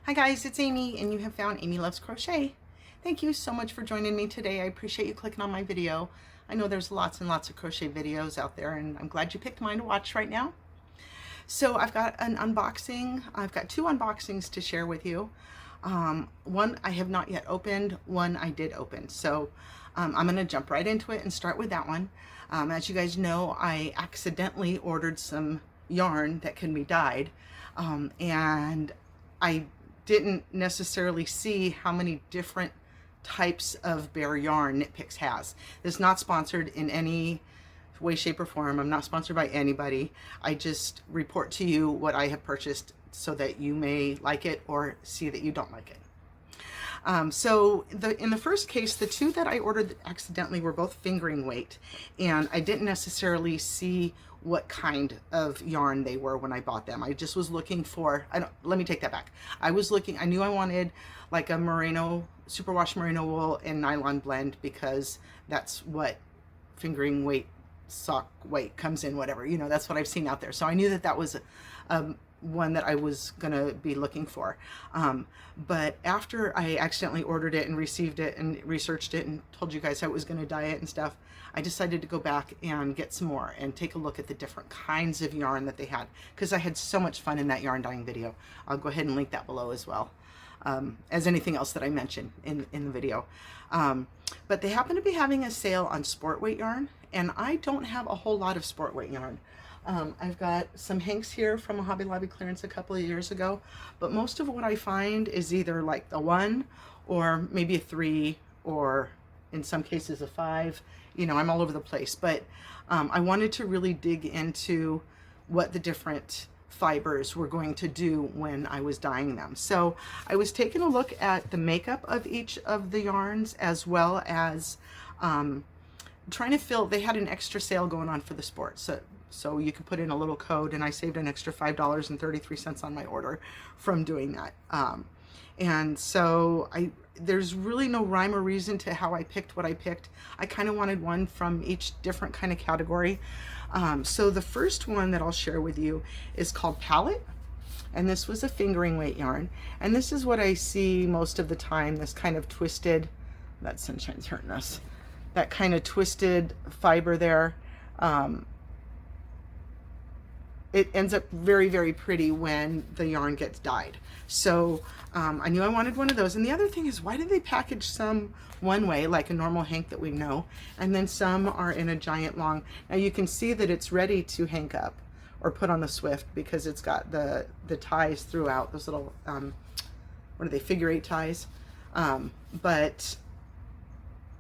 Hi guys, it's Amy and you have found Amy Loves Crochet. Thank you so much for joining me today. I appreciate you clicking on my video. I know there's lots and lots of crochet videos out there and I'm glad you picked mine to watch right now. So I've got an unboxing. I've got two unboxings to share with you. One I have not yet opened, one I did open. So I'm going to jump right into it and start with that one. As you guys know, I accidentally ordered some yarn that can be dyed and I didn't necessarily see how many different types of bare yarn Nitpicks has. This is not sponsored in any way, shape, or form. I'm not sponsored by anybody. I just report to you what I have purchased so that you may like it or see that you don't like it. So in the first case, the two that I ordered accidentally were both fingering weight, and I didn't necessarily see what kind of yarn they were when I bought them. I just was looking for, let me take that back. I knew I wanted like a merino, superwash merino wool and nylon blend because that's what fingering weight, sock weight comes in, whatever, you know, that's what I've seen out there. So I knew that that was one that I was gonna be looking for. But after I accidentally ordered it and received it and researched it and told you guys I was gonna dye it and stuff, I decided to go back and get some more and take a look at the different kinds of yarn that they had, because I had so much fun in that yarn dyeing video. I'll go ahead and link that below as well, as anything else that I mentioned in the video. But they happen to be having a sale on sport weight yarn, and I don't have a whole lot of sport weight yarn. I've got some hanks here from a Hobby Lobby clearance a couple of years ago, but most of what I find is either like the 1 or maybe a 3 or in some cases a 5. You know, I'm all over the place, but I wanted to really dig into what the different fibers were going to do when I was dyeing them. So I was taking a look at the makeup of each of the yarns, as well as trying to fill, they had an extra sale going on for the sport. So you could put in a little code, and I saved an extra $5.33 on my order from doing that. And so there's really no rhyme or reason to how I picked what I picked. I kind of wanted one from each different kind of category. So the first one that I'll share with you is called Palette. And this was a fingering weight yarn. And this is what I see most of the time, this kind of twisted, that sunshine's hurting us, that kind of twisted fiber there. It ends up very, very pretty when the yarn gets dyed. So I knew I wanted one of those. And the other thing is, why do they package some one way, like a normal hank that we know, and then some are in a giant long? Now you can see that it's ready to hank up or put on the Swift because it's got the ties throughout, those little, what are they, figure 8 ties. But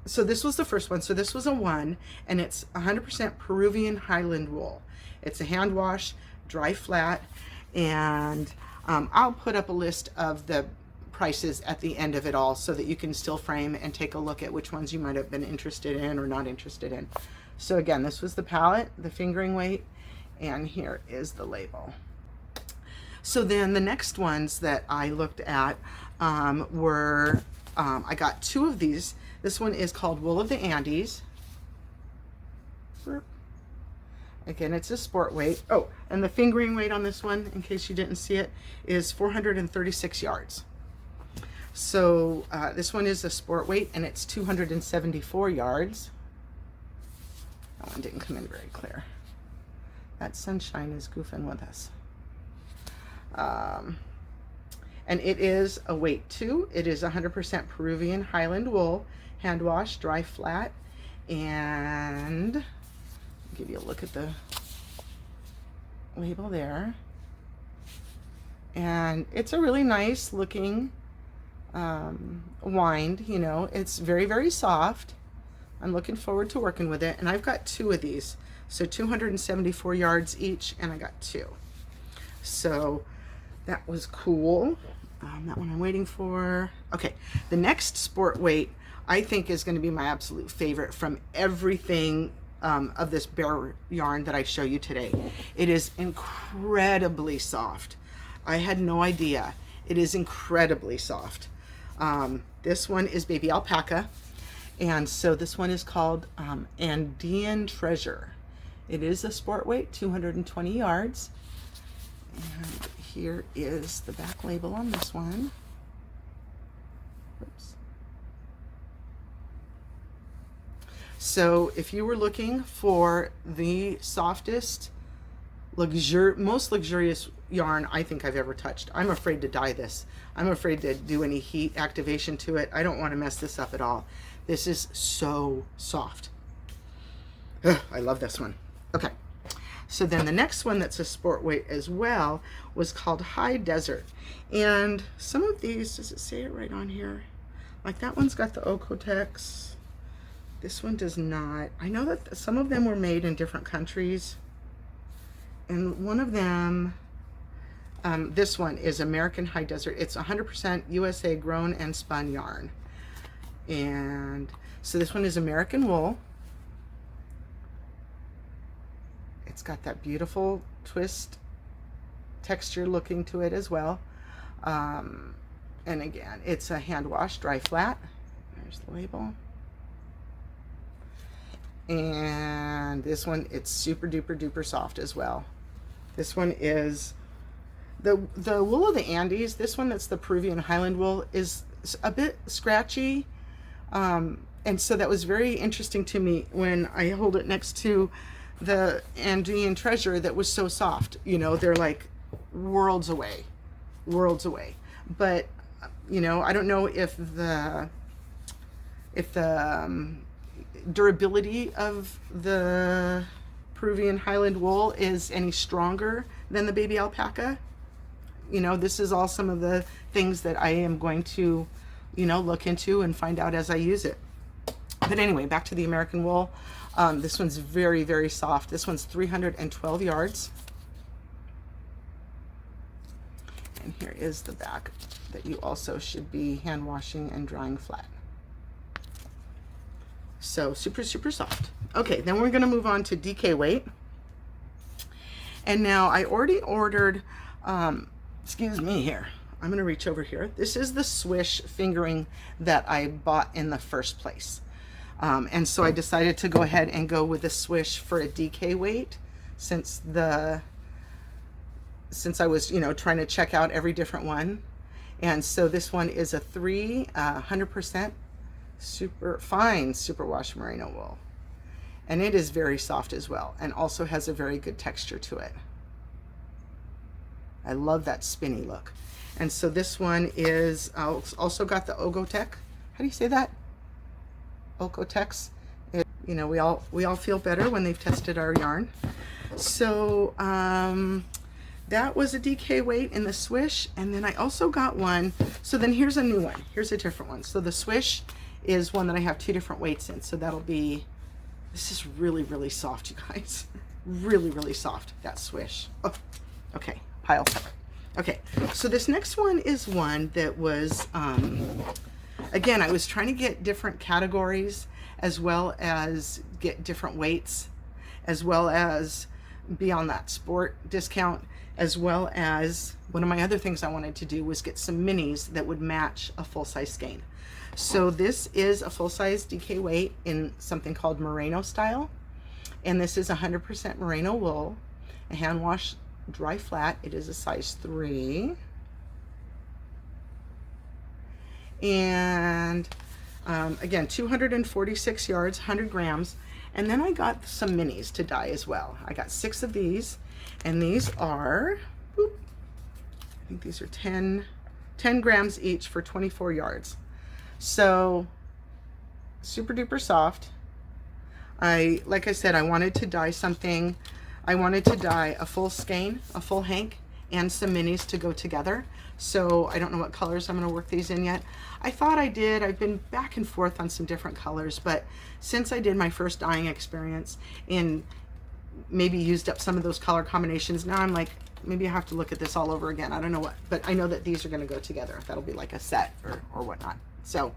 so this was the first one. So this was a 1, and it's 100% Peruvian Highland wool. It's a hand wash, dry flat, and I'll put up a list of the prices at the end of it all so that you can still frame and take a look at which ones you might have been interested in or not interested in. So again, this was the palette, the fingering weight, and here is the label. So then the next ones that I looked at were, I got 2 of these. This one is called Wool of the Andes. Again, it's a sport weight. Oh, and the fingering weight on this one, in case you didn't see it, is 436 yards. So this one is a sport weight, and it's 274 yards. That one didn't come in very clear. That sunshine is goofing with us. And it is a weight 2. It is 100% Peruvian Highland wool, hand wash, dry flat, and give you a look at the label there. And it's a really nice looking wind, you know, it's very, very soft. I'm looking forward to working with it, and I've got 2 of these, so 274 yards each, and I got 2. So that was cool. That one I'm waiting for. Okay, the next sport weight I think is going to be my absolute favorite from everything of this bare yarn that I show you today. It is incredibly soft. I had no idea. It is incredibly soft. This one is baby alpaca, and so this one is called Andean Treasure. It is a sport weight, 220 yards, and here is the back label on this one. Oops. So if you were looking for the softest, most luxurious yarn I think I've ever touched. I'm afraid to dye this. I'm afraid to do any heat activation to it. I don't want to mess this up at all. This is so soft. Ugh, I love this one. Okay, so then the next one that's a sport weight as well was called High Desert. And some of these, does it say it right on here? Like that one's got the Okotex. This one does not. I know that some of them were made in different countries. And one of them, this one is American High Desert. It's 100% USA grown and spun yarn. And so this one is American wool. It's got that beautiful twist texture looking to it as well. And again, it's a hand wash, dry flat. There's the label. And this one, it's super duper duper soft as well. This one is the wool of the Andes. This one that's the Peruvian Highland wool is a bit scratchy. And so that was very interesting to me when I hold it next to the Andean Treasure that was so soft. You know, they're like worlds away. But, you know, I don't know if the durability of the Peruvian Highland wool is any stronger than the baby alpaca. You know, this is all some of the things that I am going to, you know, look into and find out as I use it. But anyway, back to the American wool. This one's very, very soft. This one's 312 yards. And here is the back that you also should be hand washing and drying flat. So super, super soft. Okay, then we're going to move on to DK weight. And now I already ordered, excuse me here. I'm going to reach over here. This is the swish fingering that I bought in the first place. And so I decided to go ahead and go with the swish for a DK weight since I was, you know, trying to check out every different one. And so this one is a 100% super fine superwash merino wool. And it is very soft as well, and also has a very good texture to it. I love that spinny look. And so this one is also got the Okotex. How do you say that? Okotex. You know, we all feel better when they've tested our yarn. So that was a DK weight in the swish, and then I also got one. So then here's a new one. Here's a different one. So the swish is one that I have 2 different weights in. So that'll be, this is really, really soft, you guys. Really, really soft, that swish. Oh, okay, pile. Okay, so this next one is one that was, again, I was trying to get different categories as well as get different weights, as well as be on that sport discount, as well as one of my other things I wanted to do was get some minis that would match a full-size skein. So this is a full-size DK weight in something called merino style, and this is 100% merino wool, a hand wash dry flat. It is a size 3, and again 246 yards, 100 grams. And then I got some minis to dye as well. I got 6 of these, and these are, I think these are 10 grams each for 24 yards. So super duper soft. Like I said, I wanted to dye something. I wanted to dye a full skein, a full hank, and some minis to go together. So I don't know what colors I'm going to work these in yet. I thought I did. I've been back and forth on some different colors, but since I did my first dyeing experience and maybe used up some of those color combinations, now I'm like, maybe I have to look at this all over again. I don't know what, but I know that these are going to go together. That'll be like a set or whatnot. So,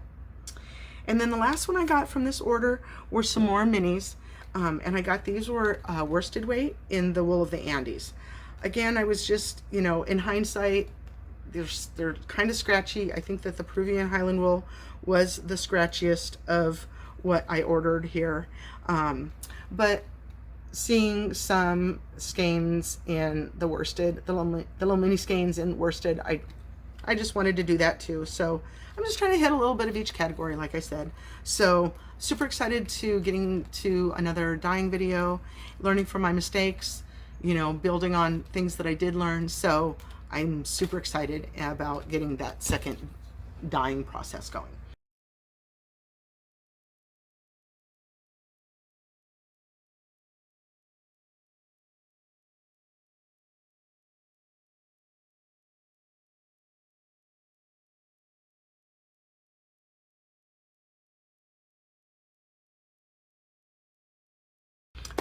and then the last one I got from this order were some more minis. And I got these were worsted weight in the wool of the Andes. Again, I was just, you know, in hindsight, they're kind of scratchy. I think that the Peruvian Highland wool was the scratchiest of what I ordered here. But seeing some skeins in the worsted, the little mini skeins in worsted, I just wanted to do that too. So I'm just trying to hit a little bit of each category, like I said. So super excited to getting to another dyeing video, learning from my mistakes, you know, building on things that I did learn. So I'm super excited about getting that second dyeing process going.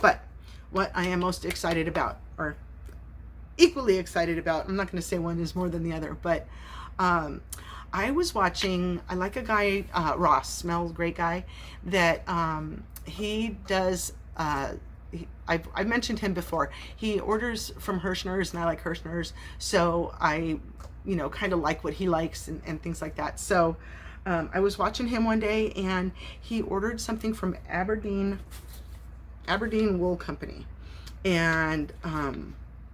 But what I am most excited about, or equally excited about, I'm not going to say one is more than the other, but I was watching, I like a guy, Ross, smells great guy, that he does, I've mentioned him before. He orders from Hirschner's, and I like Hirschner's, so I, you know, kind of like what he likes and things like that. So I was watching him one day, and he ordered something from Aberdeen Wool Company, and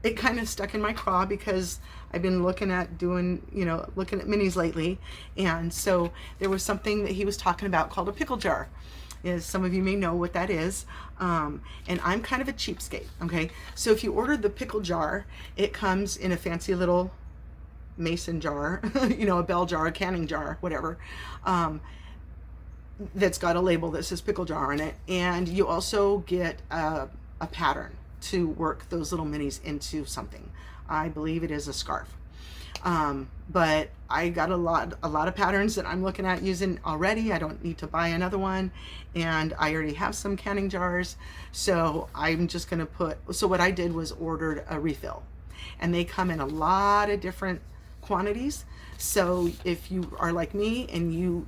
it kind of stuck in my craw because I've been looking at doing, you know, looking at minis lately. And so there was something that he was talking about called a pickle jar. As some of you may know what that is. And I'm kind of a cheapskate, okay? So if you order the pickle jar, it comes in a fancy little mason jar, you know, a bell jar, a canning jar, whatever, that's got a label that says pickle jar on it. And you also get a pattern to work those little minis into something. I believe it is a scarf. But I got a lot of patterns that I'm looking at using already. I don't need to buy another one, and I already have some canning jars, so I'm just gonna so what I did was ordered a refill, and they come in a lot of different quantities. So if you are like me and you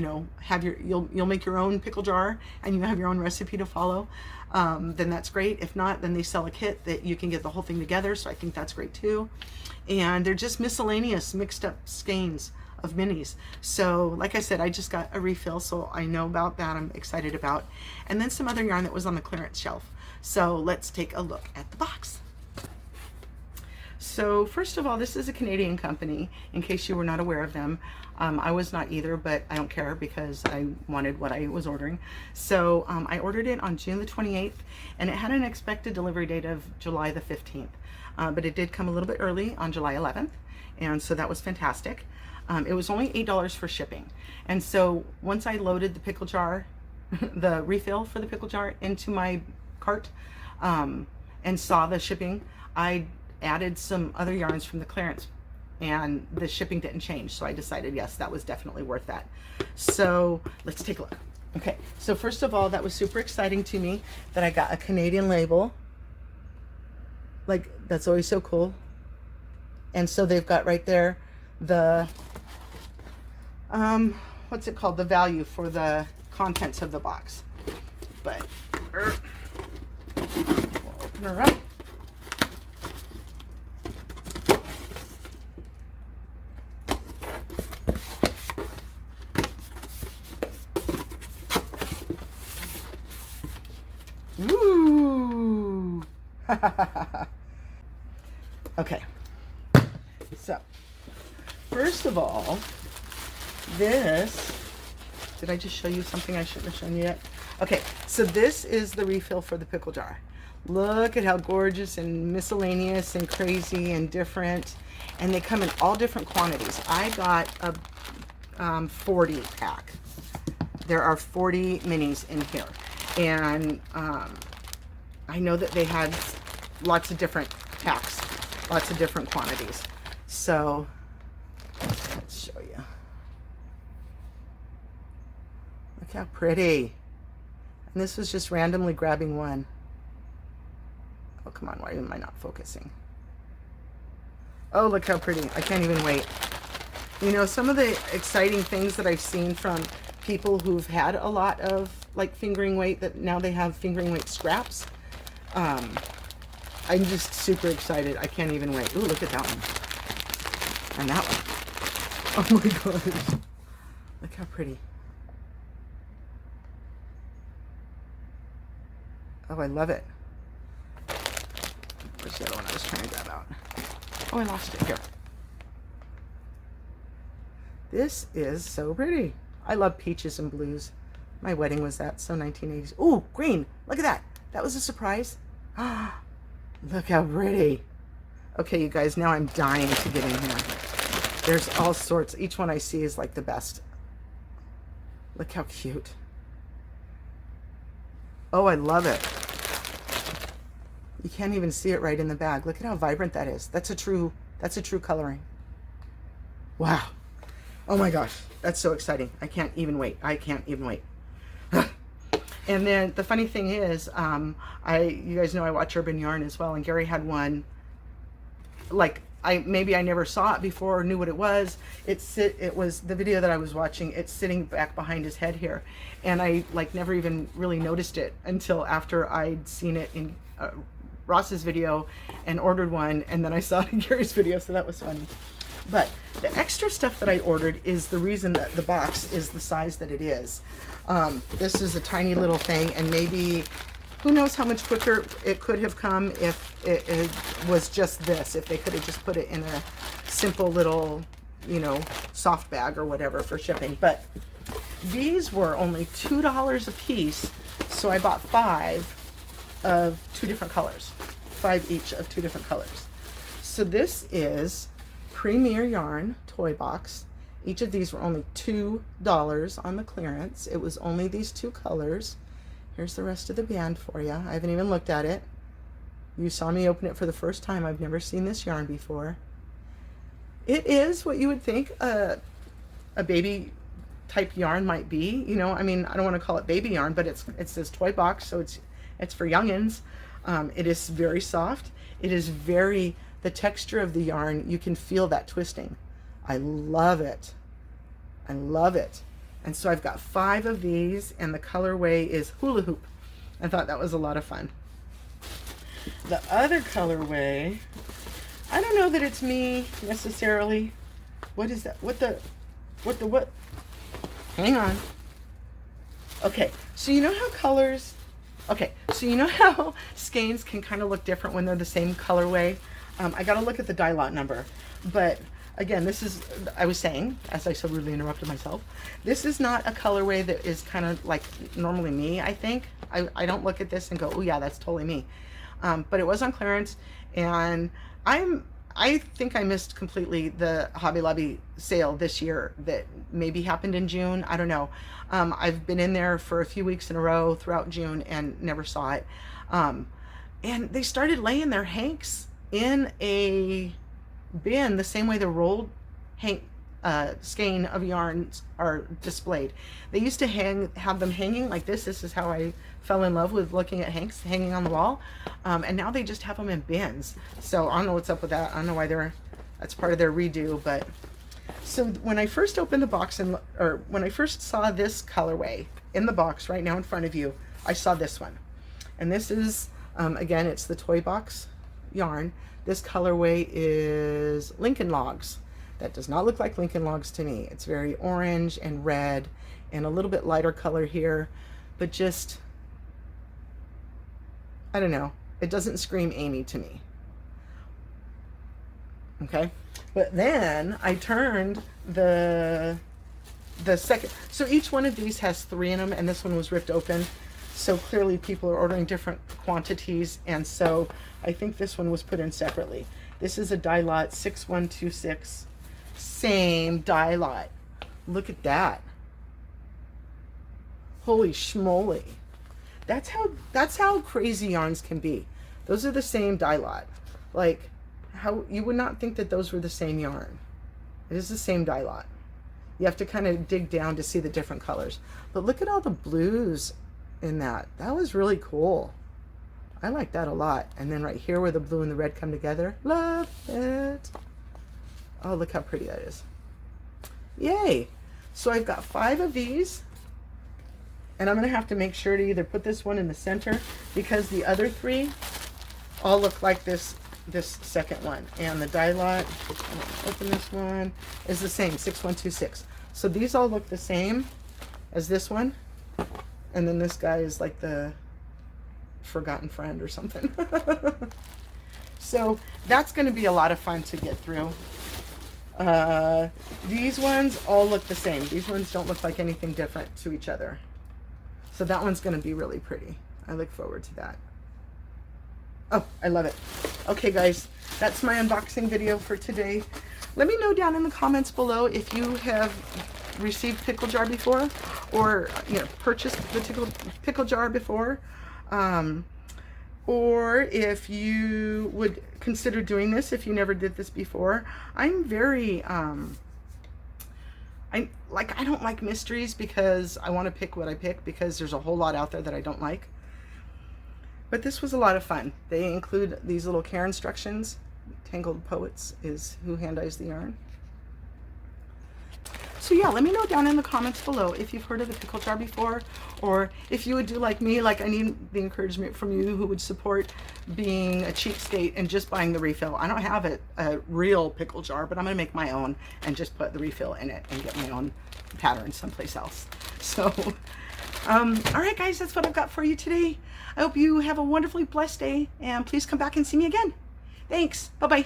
know, have you'll make your own pickle jar and you have your own recipe to follow, then that's great. If not, then they sell a kit that you can get the whole thing together, so I think that's great too. And they're just miscellaneous mixed up skeins of minis. So like I said, I just got a refill, so I know about that. I'm excited about. And then some other yarn that was on the clearance shelf. So let's take a look at the box. So first of all, this is a Canadian company, in case you were not aware of them. I was not either, but I don't care because I wanted what I was ordering. So I ordered it on June the 28th, and it had an expected delivery date of July the 15th. But it did come a little bit early on July 11th, and so that was fantastic. It was only $8 for shipping. And so once I loaded the pickle jar, the refill for the pickle jar into my cart, and saw the shipping, I added some other yarns from the clearance, and the shipping didn't change, so I decided yes, that was definitely worth that. So let's take a look. Okay, so first of all, that was super exciting to me that I got a Canadian label. Like, that's always so cool. And so they've got right there the what's it called, the value for the contents of the box. But we'll open her up. Ooh. Okay. So, first of all, this, did I just show you something I shouldn't have shown you yet? Okay, so this is the refill for the pickle jar. Look at how gorgeous and miscellaneous and crazy and different. And they come in all different quantities. I got a 40 pack. There are 40 minis in here. And I know that they had lots of different packs, lots of different quantities. So let's show you. Look how pretty. And this was just randomly grabbing one. Oh, come on, why am I not focusing? Oh, look how pretty. I can't even wait. You know, some of the exciting things that I've seen from people who've had a lot of like fingering weight, that now they have fingering weight scraps. I'm just super excited. I can't even wait. Ooh, look at that one. And that one. Oh my gosh. Look how pretty. Oh, I love it. Where's the other one I was trying to grab out? Oh, I lost it here. This is so pretty. I love peaches and blues. My wedding was that, so 1980s. Ooh, green. Look at that. That was a surprise. Ah, look how pretty. Okay, you guys, now I'm dying to get in here. There's all sorts. Each one I see is like the best. Look how cute. Oh, I love it. You can't even see it right in the bag. Look at how vibrant that is. That's a true coloring. Wow. Oh my gosh, that's so exciting. I can't even wait. I can't even wait. And then the funny thing is, you guys know I watch Urban Yarn as well, and Gary had one, like, maybe I never saw it before or knew what it was. It was the video that I was watching. It's sitting back behind his head here, and I like never even really noticed it until after I'd seen it in Ross's video and ordered one, and then I saw it in Gary's video, so that was funny. But the extra stuff that I ordered is the reason that the box is the size that it is. This is a tiny little thing, and maybe, who knows how much quicker it could have come if it was just this, if they could have just put it in a simple little, you know, soft bag or whatever for shipping. But these were only $2 a piece, so I bought 5 of 2 different colors. 5 each of 2 different colors. So this is Premier Yarn Toy Box. Each of these were only $2 on the clearance. It was only these 2 colors. Here's the rest of the band for you. I haven't even looked at it. You saw me open it for the first time. I've never seen this yarn before. It is what you would think a baby type yarn might be. You know, I mean, I don't want to call it baby yarn, but it says toy box, so it's for youngins. It is very soft. It is the texture of the yarn, you can feel that twisting. I love it. I love it. And so I've got 5 of these, and the colorway is Hula Hoop. I thought that was a lot of fun. The other colorway, I don't know that it's me necessarily. What is that? What? Hang on. Okay, so you know how colors, okay, so you know how skeins can kind of look different when they're the same colorway? I got to look at the dye lot number, but again, this is, I was saying, as I so rudely interrupted myself, this is not a colorway that is kind of like normally me, I think. I don't look at this and go, oh yeah, that's totally me. But it was on clearance, and I think I missed completely the Hobby Lobby sale this year that maybe happened in June. I don't know. I've been in there for a few weeks in a row throughout June and never saw it. And they started laying their hanks in a bin the same way the rolled skein of yarns are displayed. They used to have them hanging like this. This is how I fell in love with looking at hanks hanging on the wall. And now they just have them in bins. So I don't know what's up with that. I don't know why that's part of their redo. But so when I first opened the box, or when I first saw this colorway in the box right now in front of you, I saw this one. And this is, again, it's the Toy Box yarn. This colorway is Lincoln Logs. That does not look like Lincoln Logs to me. It's very orange and red and a little bit lighter color here, but just, I don't know. It doesn't scream Amy to me. Okay, but then I turned the second, so each one of these has 3 in them, and this one was ripped open. So clearly people are ordering different quantities, and so I think this one was put in separately. This is a dye lot 6126, same dye lot. Look at that. Holy schmoly. That's how crazy yarns can be. Those are the same dye lot. Like, how you would not think that those were the same yarn. It is the same dye lot. You have to kind of dig down to see the different colors. But look at all the blues in that. That was really cool. I like that a lot. And then right here where the blue and the red come together, love it. Oh, look how pretty that is. Yay. So I've got 5 of these, and I'm gonna have to make sure to either put this one in the center, because the other 3 all look like this second one. And the dye lot, I'm gonna open this one, is the same, 6126. So these all look the same as this one. And then this guy is like the forgotten friend or something. So that's going to be a lot of fun to get through. These ones all look the same. These ones don't look like anything different to each other. So that one's going to be really pretty. I look forward to that. Oh, I love it. Okay, guys, that's my unboxing video for today. Let me know down in the comments below if you have received pickle jar before, or purchased the pickle jar before, or if you would consider doing this if you never did this before. I'm very I don't like mysteries, because I want to pick what I pick, because there's a whole lot out there that I don't like. But this was a lot of fun. They include these little care instructions. Tangled Poets is who hand dyes the yarn. So yeah, let me know down in the comments below if you've heard of the pickle jar before, or if you would do like me. Like, I need the encouragement from you who would support being a cheapskate and just buying the refill. I don't have a real pickle jar, but I'm gonna make my own and just put the refill in it and get my own pattern someplace else. So all right, guys, that's what I've got for you today. I hope you have a wonderfully blessed day, and please come back and see me again. Thanks. Bye-bye.